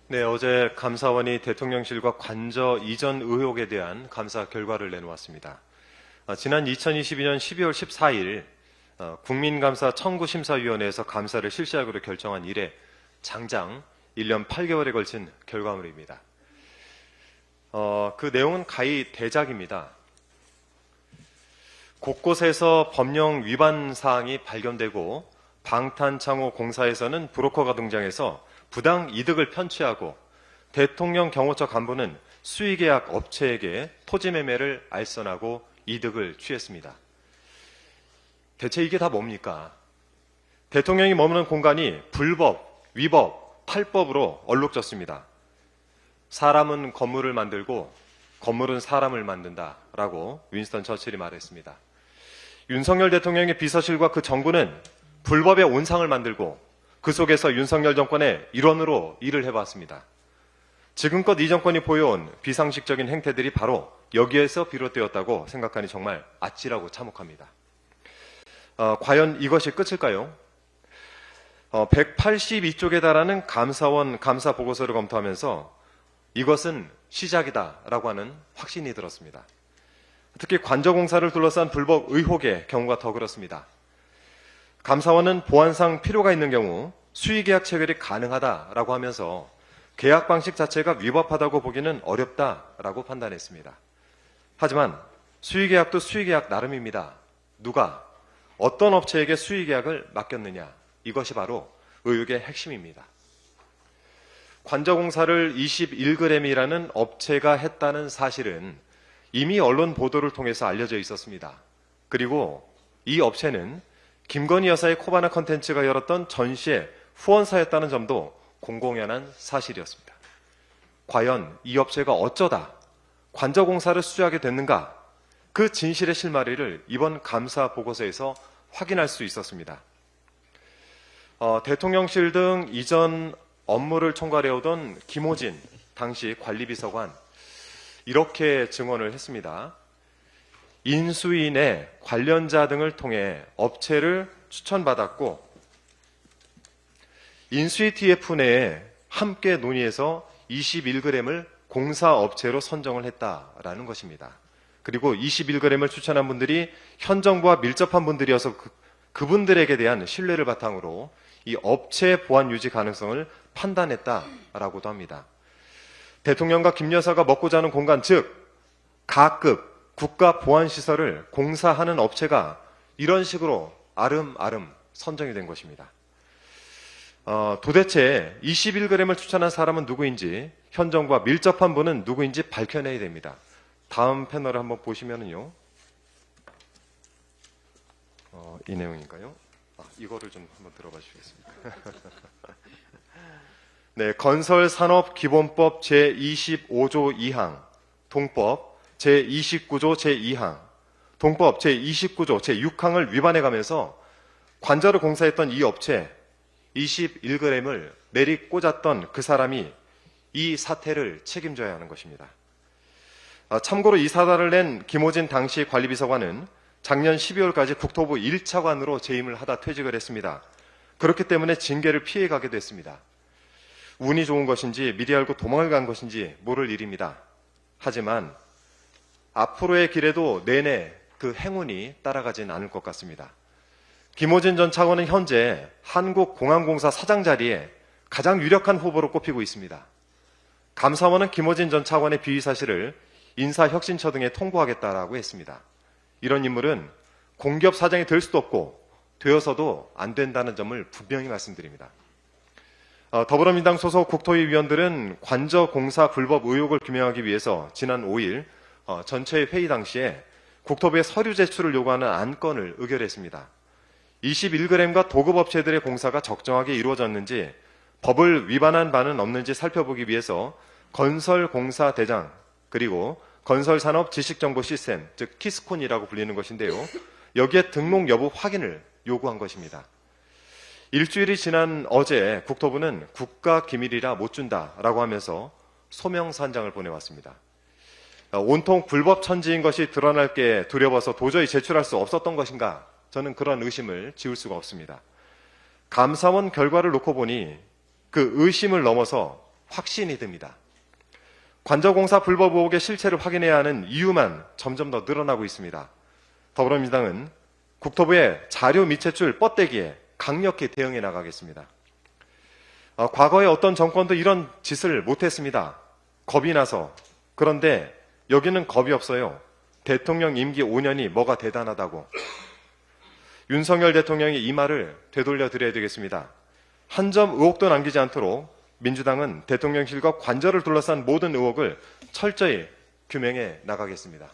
네, 어제 감사원이 대통령실과 관저 이전 의혹에 대한 감사 결과를 내놓았습니다. 지난 2022년 12월 14일 국민감사 청구심사위원회에서 감사를 실시하기로 결정한 이래 장장 1년 8개월에 걸친 결과물입니다. 그 내용은 가히 대작입니다. 곳곳에서 법령 위반 사항이 발견되고 방탄창호 공사에서는 브로커가 등장해서 부당 이득을 편취하고 대통령 경호처 간부는 수의계약 업체에게 토지 매매를 알선하고 이득을 취했습니다. 대체 이게 다 뭡니까? 대통령이 머무는 공간이 불법, 위법, 탈법으로 얼룩졌습니다. 사람은 건물을 만들고 건물은 사람을 만든다라고 윈스턴 처칠이 말했습니다. 윤석열 대통령의 비서실과 그 정부는 불법의 온상을 만들고 그 속에서 윤석열 정권의 일원으로 일을 해왔습니다. 지금껏 이 정권이 보여온 비상식적인 행태들이 바로 여기에서 비롯되었다고 생각하니 정말 아찔하고 참혹합니다. 과연 이것이 끝일까요? 182쪽에 달하는 감사원 감사 보고서를 검토하면서 이것은 시작이다라고 하는 확신이 들었습니다. 특히 관저공사를 둘러싼 불법 의혹의 경우가 더 그렇습니다. 감사원은 보안상 필요가 있는 경우 수의계약 체결이 가능하다라고 하면서 계약 방식 자체가 위법하다고 보기는 어렵다라고 판단했습니다. 하지만 수의계약도 수의계약 나름입니다. 누가 어떤 업체에게 수의계약을 맡겼느냐, 이것이 바로 의혹의 핵심입니다. 관저공사를 21g이라는 업체가 했다는 사실은 이미 언론 보도를 통해서 알려져 있었습니다. 그리고 이 업체는 김건희 여사의 코바나 컨텐츠가 열었던 전시의 후원사였다는 점도 공공연한 사실이었습니다. 과연 이 업체가 어쩌다 관저공사를 수주하게 됐는가? 그 진실의 실마리를 이번 감사 보고서에서 확인할 수 있었습니다. 대통령실 등 이전 업무를 총괄해오던 김호진 당시 관리비서관 이렇게 증언을 했습니다. 인수인의 관련자 등을 통해 업체를 추천받았고 인수위 TF 내에 함께 논의해서 21g을 공사업체로 선정을 했다라는 것입니다. 그리고 21g을 추천한 분들이 현 정부와 밀접한 분들이어서 그분들에게 대한 신뢰를 바탕으로 이 업체 보안 유지 가능성을 판단했다라고도 합니다. 대통령과 김 여사가 먹고 자는 공간, 즉 가급 국가보안시설을 공사하는 업체가 이런 식으로 아름아름 선정이 된 것입니다. 도대체 21g을 추천한 사람은 누구인지, 현 정부와 밀접한 분은 누구인지 밝혀내야 됩니다. 다음 패널을 한번 보시면은요. 이 내용인가요? 이거를 좀 한번 들어봐 주시겠습니까? 네, 건설산업기본법 제25조 2항, 동법 제29조 제2항, 동법 제29조 제6항을 위반해가면서 관저를 공사했던 이 업체 21g을 내리 꽂았던 그 사람이 이 사태를 책임져야 하는 것입니다. 참고로 이 사달을 낸 김호진 당시 관리비서관은 작년 12월까지 국토부 1차관으로 재임을 하다 퇴직을 했습니다. 그렇기 때문에 징계를 피해가게 됐습니다. 운이 좋은 것인지 미리 알고 도망을 간 것인지 모를 일입니다. 하지만 앞으로의 길에도 내내 그 행운이 따라가진 않을 것 같습니다. 김호진 전 차관은 현재 한국공항공사 사장 자리에 가장 유력한 후보로 꼽히고 있습니다. 감사원은 김호진 전 차관의 비위 사실을 인사혁신처 등에 통보하겠다라고 했습니다. 이런 인물은 공기업 사장이 될 수도 없고 되어서도 안 된다는 점을 분명히 말씀드립니다. 더불어민주당 소속 국토위 위원들은 관저공사 불법 의혹을 규명하기 위해서 지난 5일 전체 회의 당시에 국토부에 서류 제출을 요구하는 안건을 의결했습니다. 21g과 도급업체들의 공사가 적정하게 이루어졌는지 법을 위반한 바는 없는지 살펴보기 위해서 건설공사대장 그리고 건설산업지식정보시스템, 즉 키스콘이라고 불리는 것인데요. 여기에 등록 여부 확인을 요구한 것입니다. 일주일이 지난 어제 국토부는 국가기밀이라 못 준다라고 하면서 소명산장을 보내왔습니다. 온통 불법 천지인 것이 드러날 게 두려워서 도저히 제출할 수 없었던 것인가? 저는 그런 의심을 지울 수가 없습니다. 감사원 결과를 놓고 보니 그 의심을 넘어서 확신이 듭니다. 관저공사 불법 의혹의 실체를 확인해야 하는 이유만 점점 더 늘어나고 있습니다. 더불어민주당은 국토부의 자료 미채출 뻗대기에 강력히 대응해 나가겠습니다. 과거에 어떤 정권도 이런 짓을 못했습니다. 겁이 나서. 그런데 여기는 겁이 없어요. 대통령 임기 5년이 뭐가 대단하다고. 윤석열 대통령이 이 말을 되돌려 드려야 되겠습니다. 한 점 의혹도 남기지 않도록 민주당은 대통령실과 관저를 둘러싼 모든 의혹을 철저히 규명해 나가겠습니다.